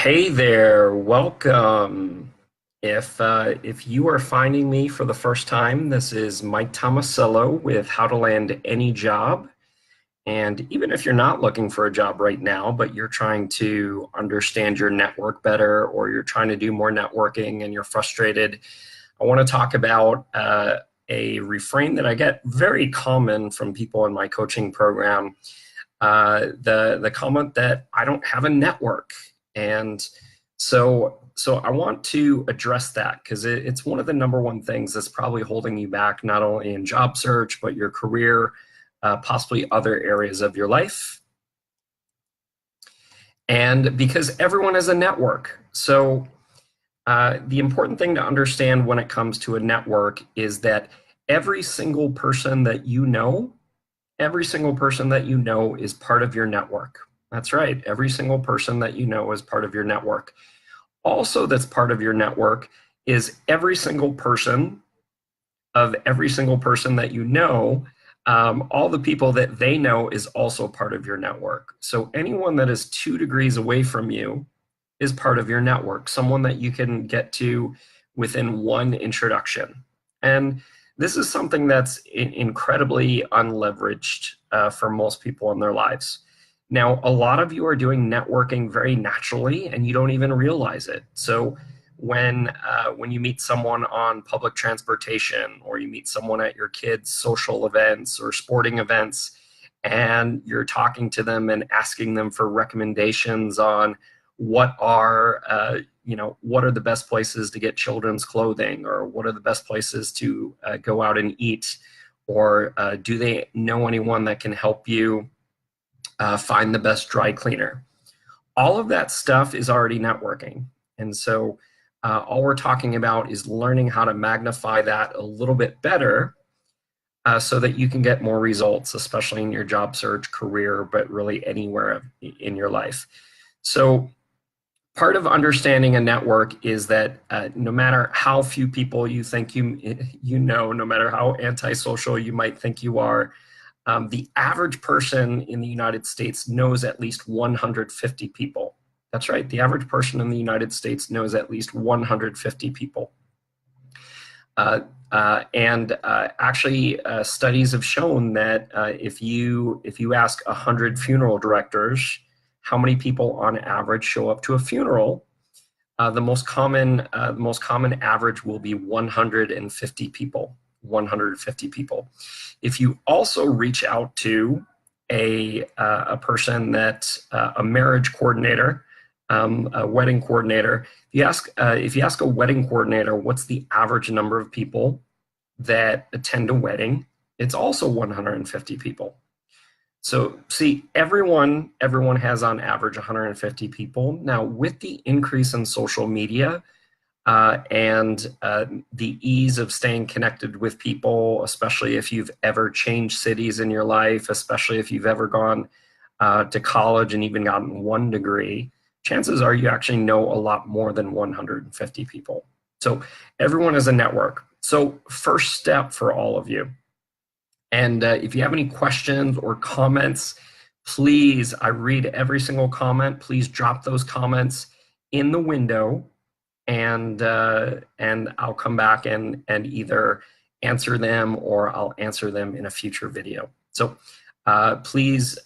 Hey there, welcome. If you are finding me for the first time, this is Mike Tomasello with How to Land Any Job. And even if you're not looking for a job right now, but you're trying to understand your network better, or you're trying to do more networking and you're frustrated, I want to talk about a refrain that I get very common from people in my coaching program. The comment that I don't have a network. And so I want to address that because it's one of the number one things that's probably holding you back, not only in job search, but your career, possibly other areas of your life. And because everyone is a network. So the important thing to understand when it comes to a network is that every single person that you know, every single person that you know is part of your network. That's right. Every single person that you know is part of your network. Also, that's part of your network is every single person that you know, all the people that they know is also part of your network. So anyone that is 2 degrees away from you is part of your network, someone that you can get to within one introduction. And this is something that's incredibly unleveraged for most people in their lives. Now, a lot of you are doing networking very naturally and you don't even realize it. So when you meet someone on public transportation, or you meet someone at your kids' social events or sporting events, and you're talking to them and asking them for recommendations on what are the best places to get children's clothing, or what are the best places to go out and eat, or do they know anyone that can help you find the best dry cleaner. All of that stuff is already networking. And so all we're talking about is learning how to magnify that a little bit better so that you can get more results, especially in your job search, career, but really anywhere in your life. So part of understanding a network is that no matter how few people you think you know, no matter how antisocial you might think you are, the average person in the United States knows at least 150 people. That's right, the average person in the United States knows at least 150 people. Actually, studies have shown that if you ask 100 funeral directors how many people on average show up to a funeral, the most common average will be 150 people. 150 people. If you also reach out to a person that a marriage coordinator, a wedding coordinator, if you ask a wedding coordinator what's the average number of people that attend a wedding, it's also 150 people. So see, everyone has on average 150 people. Now, with the increase in social media and the ease of staying connected with people, especially if you've ever changed cities in your life, especially if you've ever gone to college and even gotten 1 degree, chances are you actually know a lot more than 150 people. So everyone is a network. So first step for all of you. And if you have any questions or comments, please, I read every single comment. Please drop those comments in the window, and I'll come back and either answer them or I'll answer them in a future video. So please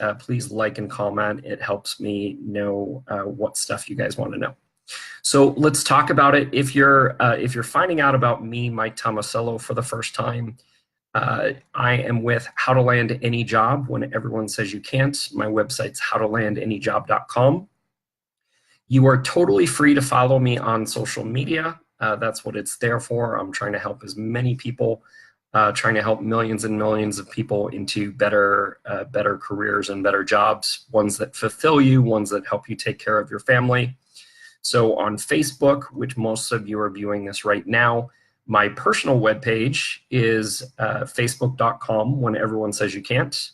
like and comment. It helps me know what stuff you guys want to know. So let's talk about it. If you're finding out about me, Mike Tomasello, for the first time, I am with How to Land Any Job when everyone says you can't. My website's howtolandanyjob.com. You are totally free to follow me on social media. That's what it's there for. I'm trying to help as many people, trying to help millions and millions of people into better careers and better jobs, ones that fulfill you, ones that help you take care of your family. So on Facebook, which most of you are viewing this right now, my personal webpage is facebook.com when everyone says you can't.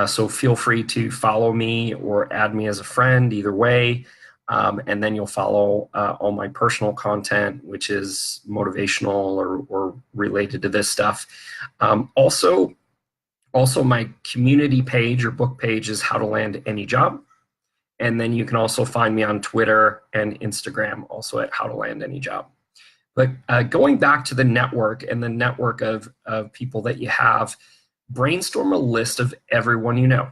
So feel free to follow me or add me as a friend, either way. And then you'll follow all my personal content, which is motivational or related to this stuff. Also, my community page or book page is How to Land Any Job. And then you can also find me on Twitter and Instagram, also at How to Land Any Job. But going back to the network and the network of people that you have, brainstorm a list of everyone you know.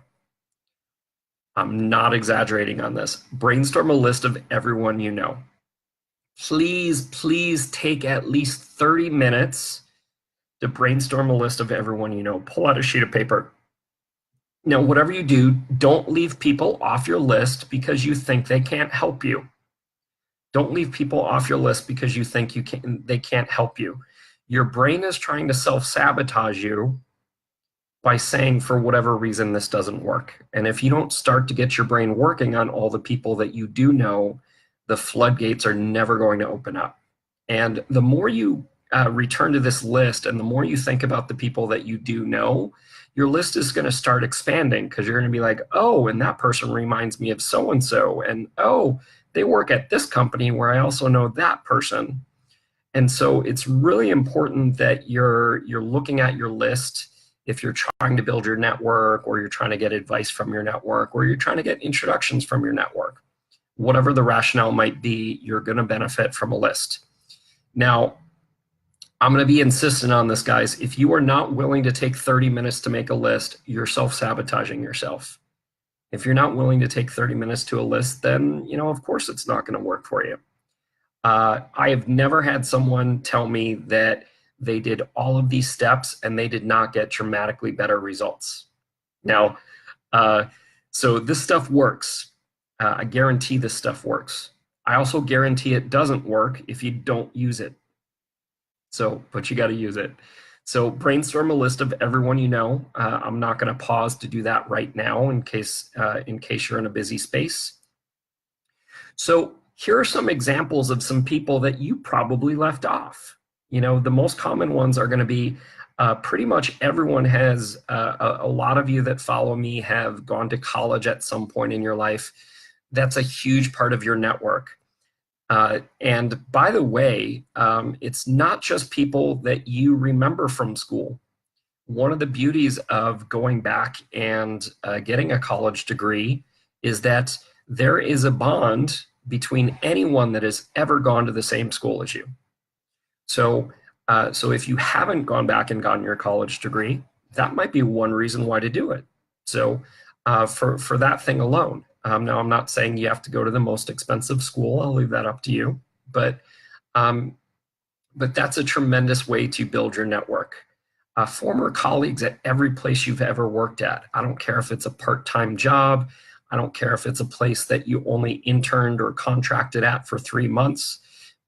I'm not exaggerating on this. Brainstorm a list of everyone you know. Please, please take at least 30 minutes to brainstorm a list of everyone you know. Pull out a sheet of paper. Now, whatever you do, don't leave people off your list because you think they can't help you. Don't leave people off your list because you think they can't help you. Your brain is trying to self-sabotage you by saying, for whatever reason, this doesn't work. And if you don't start to get your brain working on all the people that you do know, the floodgates are never going to open up. And the more you return to this list and the more you think about the people that you do know, your list is going to start expanding because you're going to be like, oh, and that person reminds me of so-and-so. And oh, they work at this company where I also know that person. And so it's really important that you're looking at your list if you're trying to build your network, or you're trying to get advice from your network, or you're trying to get introductions from your network. Whatever the rationale might be, you're going to benefit from a list. Now, I'm going to be insistent on this, guys. If you are not willing to take 30 minutes to make a list, you're self-sabotaging yourself. If you're not willing to take 30 minutes to a list, then, of course it's not going to work for you. I have never had someone tell me that they did all of these steps and they did not get dramatically better results. Now, so this stuff works. I guarantee this stuff works. I also guarantee it doesn't work if you don't use it. But you got to use it. So brainstorm a list of everyone you know. I'm not going to pause to do that right now in case you're in a busy space. So here are some examples of some people that you probably left off. The most common ones are going to be pretty much everyone has, a lot of you that follow me have gone to college at some point in your life. That's a huge part of your network. And by the way, it's not just people that you remember from school. One of the beauties of going back and getting a college degree is that there is a bond between anyone that has ever gone to the same school as you. So if you haven't gone back and gotten your college degree, that might be one reason why to do it. So for that thing alone. Now, I'm not saying you have to go to the most expensive school. I'll leave that up to you. But that's a tremendous way to build your network. Former colleagues at every place you've ever worked at. I don't care if it's a part-time job. I don't care if it's a place that you only interned or contracted at for 3 months.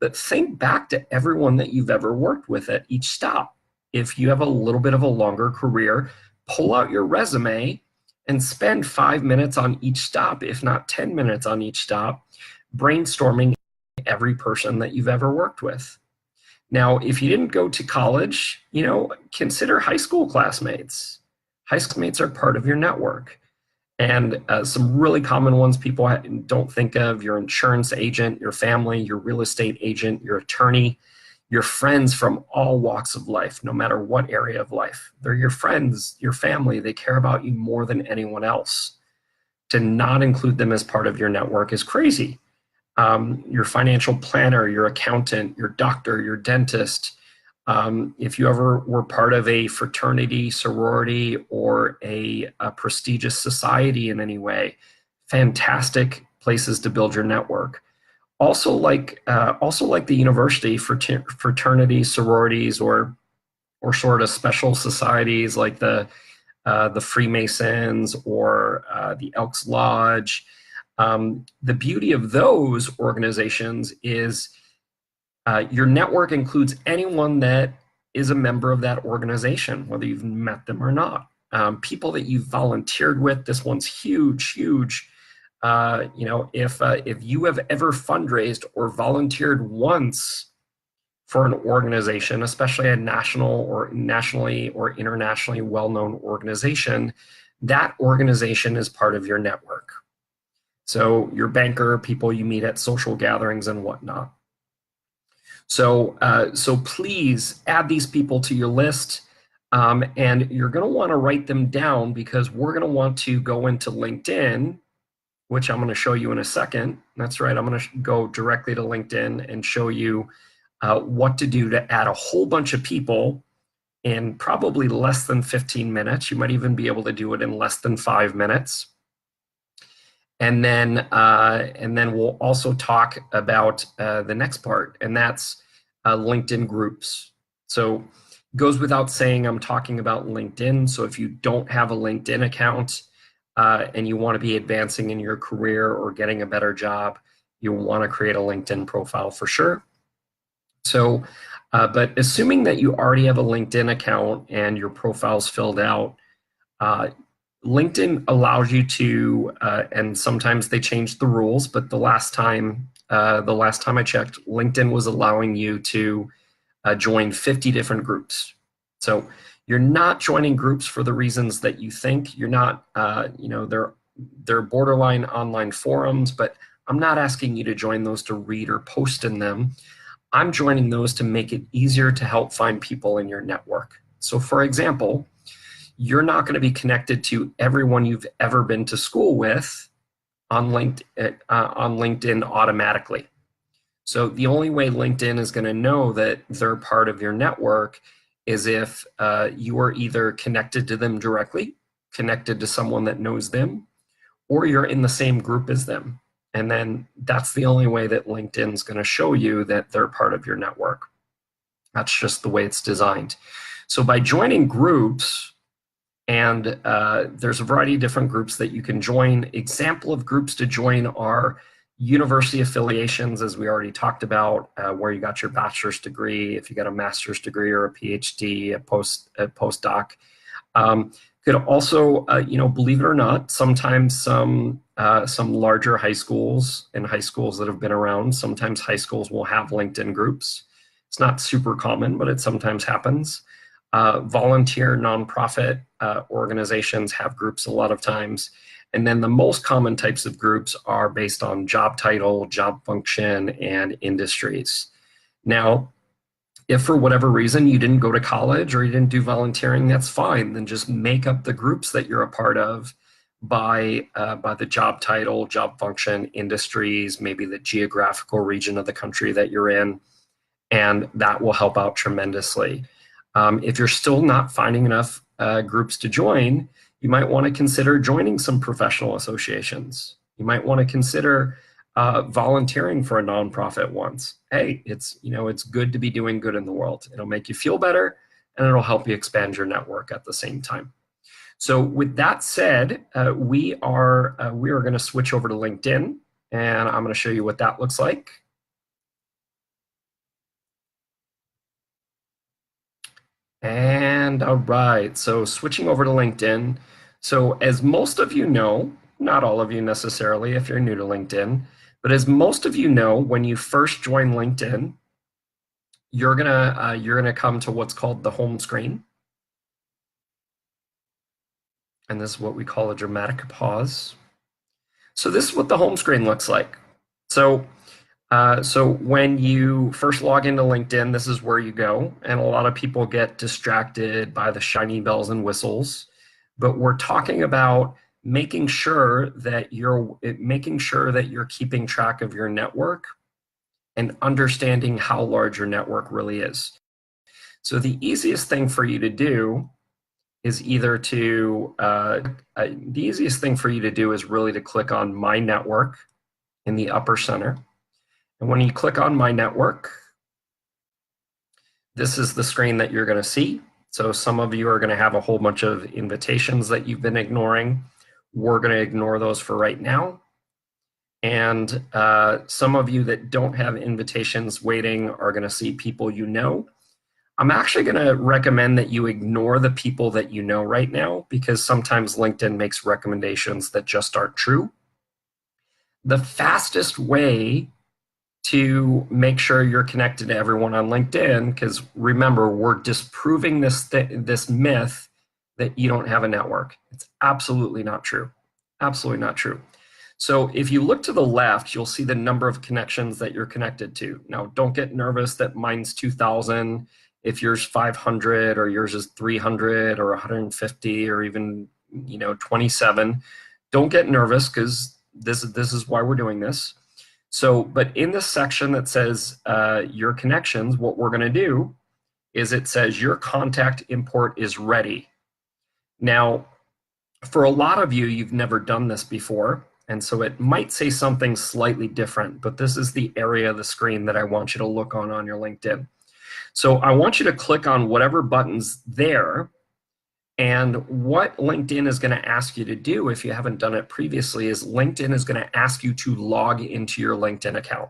But think back to everyone that you've ever worked with at each stop. If you have a little bit of a longer career, pull out your resume and spend 5 minutes on each stop, if not 10 minutes on each stop, brainstorming every person that you've ever worked with. Now, if you didn't go to college, consider high school classmates. High school mates are part of your network. And some really common ones people don't think of: your insurance agent, your family, your real estate agent, your attorney, your friends from all walks of life, no matter what area of life. They're your friends, your family. They care about you more than anyone else. To not include them as part of your network is crazy. Your financial planner, your accountant, your doctor, your dentist. If you ever were part of a fraternity, sorority, or a prestigious society in any way, fantastic places to build your network. Also like the university, fraternity, sororities, or sort of special societies like the Freemasons or the Elks Lodge. The beauty of those organizations is your network includes anyone that is a member of that organization, whether you've met them or not. People that you've volunteered with. This one's huge. If you have ever fundraised or volunteered once for an organization, especially a nationally or internationally well-known organization, that organization is part of your network. So your banker, people you meet at social gatherings and whatnot. So please add these people to your list, and you're going to want to write them down, because we're going to want to go into LinkedIn which I'm going to show you in a second. That's right, I'm going to go directly to LinkedIn and show you what to do to add a whole bunch of people in probably less than 15 minutes. You might even be able to do it in less than 5 minutes. And then we'll also talk about the next part, and that's LinkedIn groups. So it goes without saying I'm talking about LinkedIn. So if you don't have a LinkedIn account and you want to be advancing in your career or getting a better job, you'll want to create a LinkedIn profile for sure. So, but assuming that you already have a LinkedIn account and your profile's filled out, LinkedIn allows you to, and sometimes they change the rules, but the last time I checked, LinkedIn was allowing you to join 50 different groups. So you're not joining groups for the reasons that you think. You're not, they're borderline online forums, but I'm not asking you to join those to read or post in them. I'm joining those to make it easier to help find people in your network. So for example, you're not going to be connected to everyone you've ever been to school with on LinkedIn automatically. So the only way LinkedIn is going to know that they're part of your network is if you are either connected to them directly, connected to someone that knows them, or you're in the same group as them. And then that's the only way that LinkedIn is going to show you that they're part of your network. That's just the way it's designed. So by joining groups, and there's a variety of different groups that you can join. Example of groups to join are university affiliations, as we already talked about, where you got your bachelor's degree, if you got a master's degree or a PhD, a postdoc. Could also, believe it or not, sometimes some larger high schools and high schools that have been around, sometimes high schools will have LinkedIn groups. It's not super common, but it sometimes happens. Volunteer nonprofit organizations have groups a lot of times. And then the most common types of groups are based on job title, job function, and industries. Now, if for whatever reason you didn't go to college or you didn't do volunteering, that's fine. Then just make up the groups that you're a part of by the job title, job function, industries, maybe the geographical region of the country that you're in, and that will help out tremendously. If you're still not finding enough groups to join, you might want to consider joining some professional associations. You might want to consider volunteering for a nonprofit once. Hey, it's good to be doing good in the world. It'll make you feel better, and it'll help you expand your network at the same time. So with that said, we are going to switch over to LinkedIn, and I'm going to show you what that looks like. And all right, so switching over to LinkedIn. So as most of you know, not all of you necessarily if you're new to LinkedIn, but as most of you know, when you first join LinkedIn, you're gonna come to what's called the home screen. And this is what we call a dramatic pause. So this is what the home screen looks like. So when you first log into LinkedIn, this is where you go. And a lot of people get distracted by the shiny bells and whistles. But we're talking about making sure that you're keeping track of your network and understanding how large your network really is. So the easiest thing for you to do is really to click on My Network in the upper center. And when you click on My Network, this is the screen that you're going to see. So some of you are going to have a whole bunch of invitations that you've been ignoring. We're going to ignore those for right now. And some of you that don't have invitations waiting are going to see people you know. I'm actually going to recommend that you ignore the people that you know right now, because sometimes LinkedIn makes recommendations that just aren't true. The fastest way to make sure you're connected to everyone on LinkedIn, because remember, we're disproving this myth that you don't have a network. It's absolutely not true. Absolutely not true. So if you look to the left, you'll see the number of connections that you're connected to. Now, don't get nervous that mine's 2,000. If yours 500 or yours is 300 or 150 or even 27, don't get nervous, because this is why we're doing this. So, but in this section that says your connections, what we're going to do is it says your contact import is ready. Now, for a lot of you, you've never done this before, and so it might say something slightly different, but this is the area of the screen that I want you to look on your LinkedIn. So I want you to click on whatever button's there, and what LinkedIn is going to ask you to do, if you haven't done it previously, is LinkedIn is going to ask you to log into your LinkedIn account.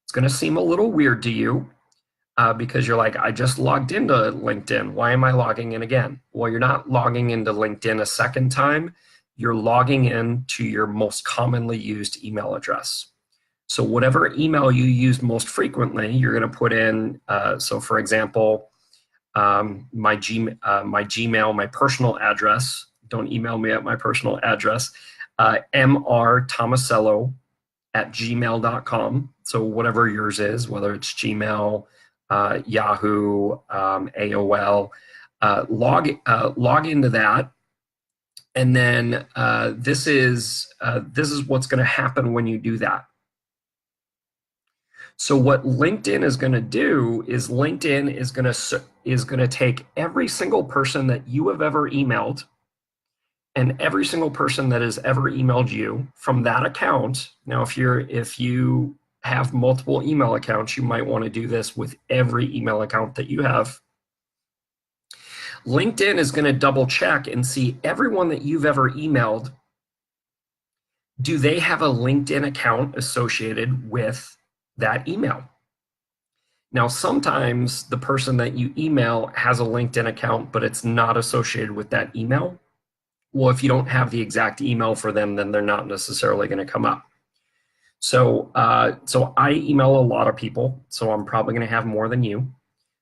It's going to seem a little weird to you because you're like, I just logged into LinkedIn. Why am I logging in again? Well, you're not logging into LinkedIn a second time. You're logging in to your most commonly used email address. So whatever email you use most frequently, you're going to put in, so for example, my Gmail, my personal address. Don't email me at my personal address, mrtomasello@gmail.com. So whatever yours is, whether it's Gmail, Yahoo, AOL, log into that, and then this is what's going to happen when you do that. So what LinkedIn is going to do is LinkedIn is going to take every single person that you have ever emailed and every single person that has ever emailed you from that account. Now, if you have multiple email accounts, you might want to do this with every email account that you have. LinkedIn is going to double check and see everyone that you've ever emailed. Do they have a LinkedIn account associated with that email? Now, sometimes the person that you email has a LinkedIn account, but it's not associated with that email. Well, if you don't have the exact email for them, then they're not necessarily going to come up. So, so I email a lot of people, so I'm probably going to have more than you.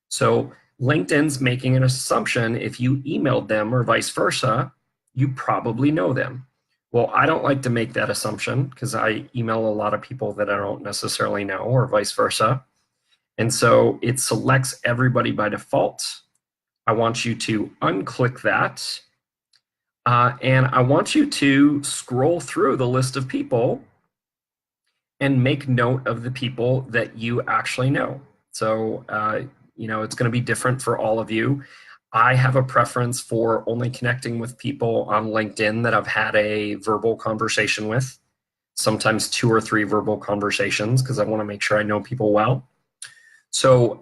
So LinkedIn's making an assumption if you emailed them or vice versa, you probably know them. Well, I don't like to make that assumption because I email a lot of people that I don't necessarily know or vice versa. And so it selects everybody by default. I want you to unclick that. And I want you to scroll through the list of people and make note of the people that you actually know. So, you know, it's going to be different for all of you. I have a preference for only connecting with people on LinkedIn that I've had a verbal conversation with, sometimes 2 or 3 verbal conversations, because I want to make sure I know people well. So,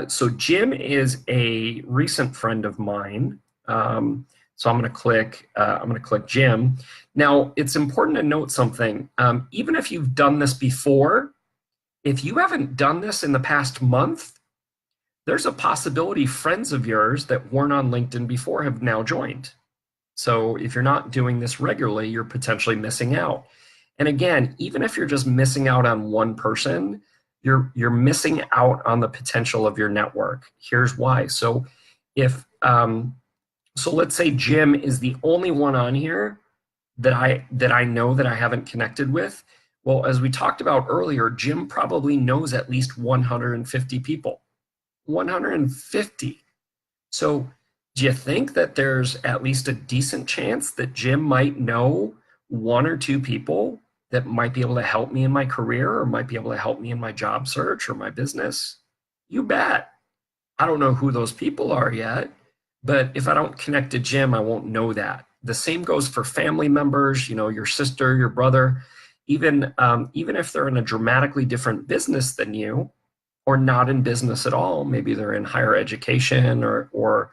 so Jim is a recent friend of mine. So I'm going to click Jim. Now, it's important to note something. Even if you've done this before, if you haven't done this in the past month, there's a possibility friends of yours that weren't on LinkedIn before have now joined. So if you're not doing this regularly, you're potentially missing out. And again, even if you're just missing out on one person, you're missing out on the potential of your network. Here's why. So if so let's say Jim is the only one on here that I know that I haven't connected with. Well, as we talked about earlier, Jim probably knows at least 150 people. 150. So do you think that there's at least a decent chance that Jim might know 1 or 2 people that might be able to help me in my career or might be able to help me in my job search or my business? You bet. I don't know who those people are yet, but if I don't connect to Jim, I won't know that. The same goes for family members, you know, your sister, your brother, even if they're in a dramatically different business than you, or not in business at all. Maybe they're in higher education or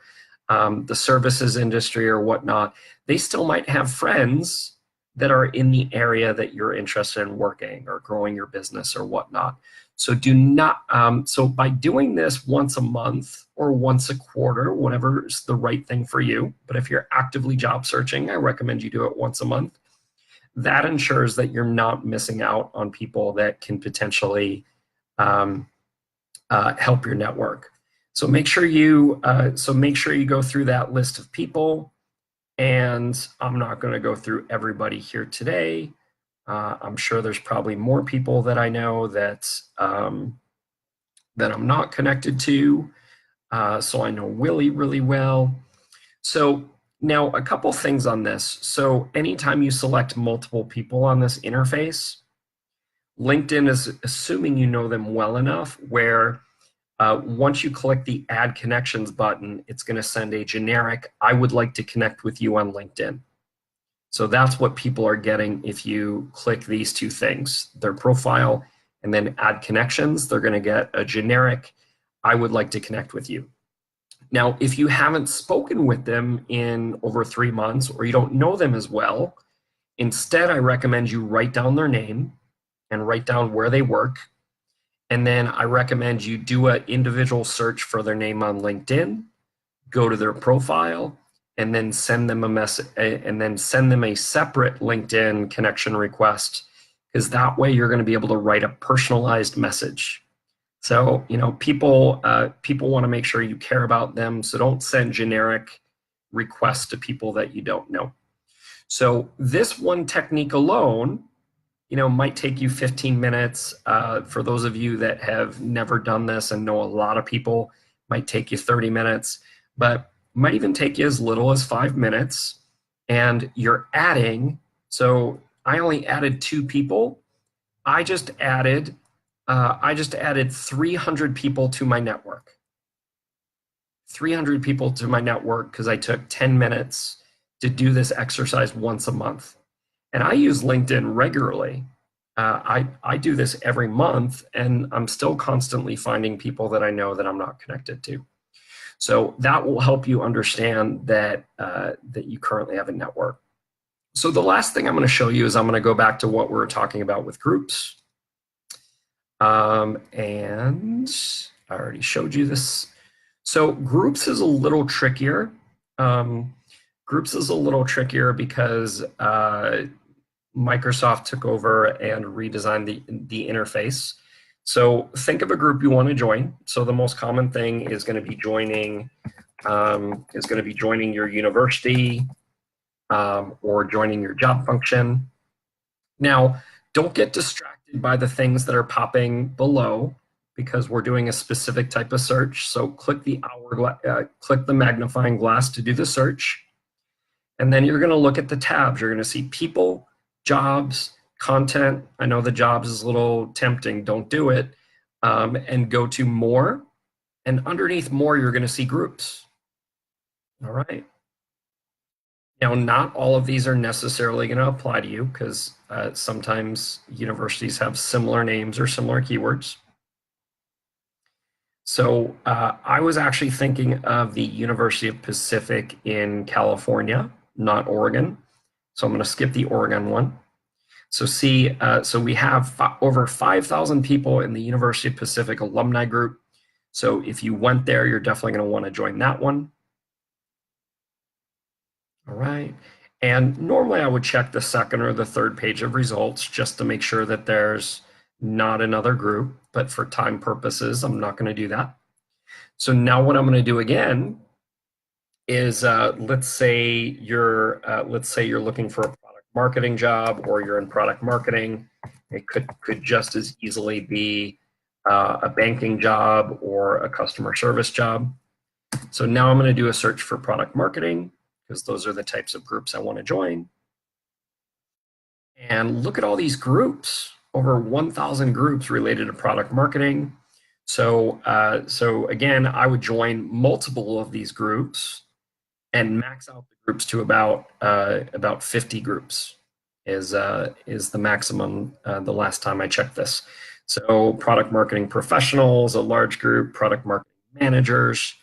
the services industry or whatnot. They still might have friends that are in the area that you're interested in working or growing your business or whatnot. So do not. So by doing this once a month or once a quarter, whatever is the right thing for you. But if you're actively job searching, I recommend you do it once a month. That ensures that you're not missing out on people that can potentially help your network. So make sure you go through that list of people. And I'm not going to go through everybody here today. I'm sure there's probably more people that I know that that I'm not connected to. So I know Willie really well. So Now, a couple things on this. So anytime you select multiple people on this interface, LinkedIn is assuming you know them well enough where once you click the Add Connections button, it's going to send a generic, I would like to connect with you on LinkedIn. So that's what people are getting if you click these two things, their profile and then Add Connections. They're going to get a generic, I would like to connect with you. Now, if you haven't spoken with them in over 3 months or you don't know them as well, instead, I recommend you write down their name and write down where they work. And then I recommend you do an individual search for their name on LinkedIn, go to their profile, and then send them a message, and then send them a separate LinkedIn connection request, because that way you're going to be able to write a personalized message. So, people want to make sure you care about them. So don't send generic requests to people that you don't know. So this one technique alone, might take you 15 minutes. For those of you that have never done this and know a lot of people, might take you 30 minutes, but might even take you as little as 5 minutes. And you're adding, so I only added 2 people. I just added 300 people to my network. 300 people to my network because I took 10 minutes to do this exercise once a month. And I use LinkedIn regularly. I do this every month, and I'm still constantly finding people that I know that I'm not connected to. So that will help you understand that you currently have a network. So the last thing I'm going to show you is I'm going to go back to what we were talking about with groups. And I already showed you this. So groups is a little trickier. Groups is a little trickier because Microsoft took over and redesigned the interface. So think of a group you want to join. So the most common thing is going to be joining your university or joining your job function. Now, don't get distracted by the things that are popping below because we're doing a specific type of search. So click the click the magnifying glass to do the search. And then you're going to look at the tabs. You're going to see people, jobs, content. I know the jobs is a little tempting. Don't do it. And go to more. And underneath more, you're going to see groups. All right. Now, not all of these are necessarily going to apply to you because sometimes universities have similar names or similar keywords. So I was actually thinking of the University of Pacific in California, not Oregon. So I'm going to skip the Oregon one. So so we have over 5,000 people in the University of Pacific alumni group. So if you went there, you're definitely going to want to join that one. All right. And normally I would check the second or the third page of results just to make sure that there's not another group, but for time purposes, I'm not going to do that. So now what I'm going to do again is let's say you're looking for a product marketing job, or you're in product marketing. It could just as easily be a banking job or a customer service job. So now I'm going to do a search for product marketing because those are the types of groups I want to join. And look at all these groups, over 1,000 groups related to product marketing. So again, I would join multiple of these groups and max out the groups to about 50 groups is the maximum the last time I checked this. So product marketing professionals, a large group, product marketing managers.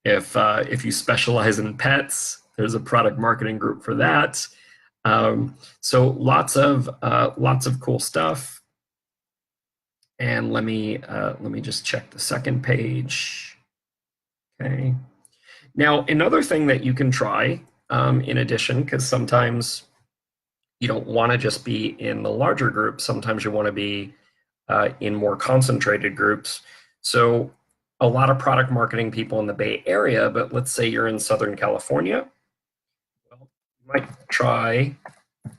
If you specialize in pets, there's a product marketing group for that. So lots of cool stuff. And let me just check the second page. Okay. Now, another thing that you can try, in addition, because sometimes you don't want to just be in the larger groups. Sometimes you want to be in more concentrated groups. So a lot of product marketing people in the Bay Area, but let's say you're in Southern California. Well, you might try. I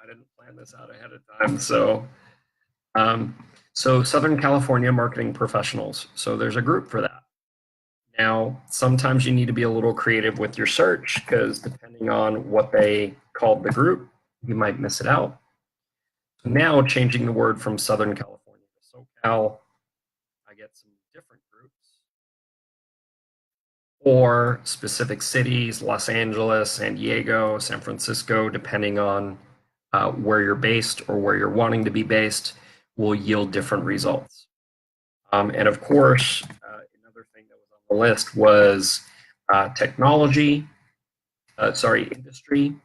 didn't plan this out ahead of time, so Southern California marketing professionals. So there's a group for that. Now, sometimes you need to be a little creative with your search because depending on what they called the group, you might miss it out. Now, changing the word from Southern California to SoCal, I get some different groups. Or specific cities, Los Angeles, San Diego, San Francisco, depending on where you're based or where you're wanting to be based, will yield different results. And of course, another thing that was on the list was technology, industry,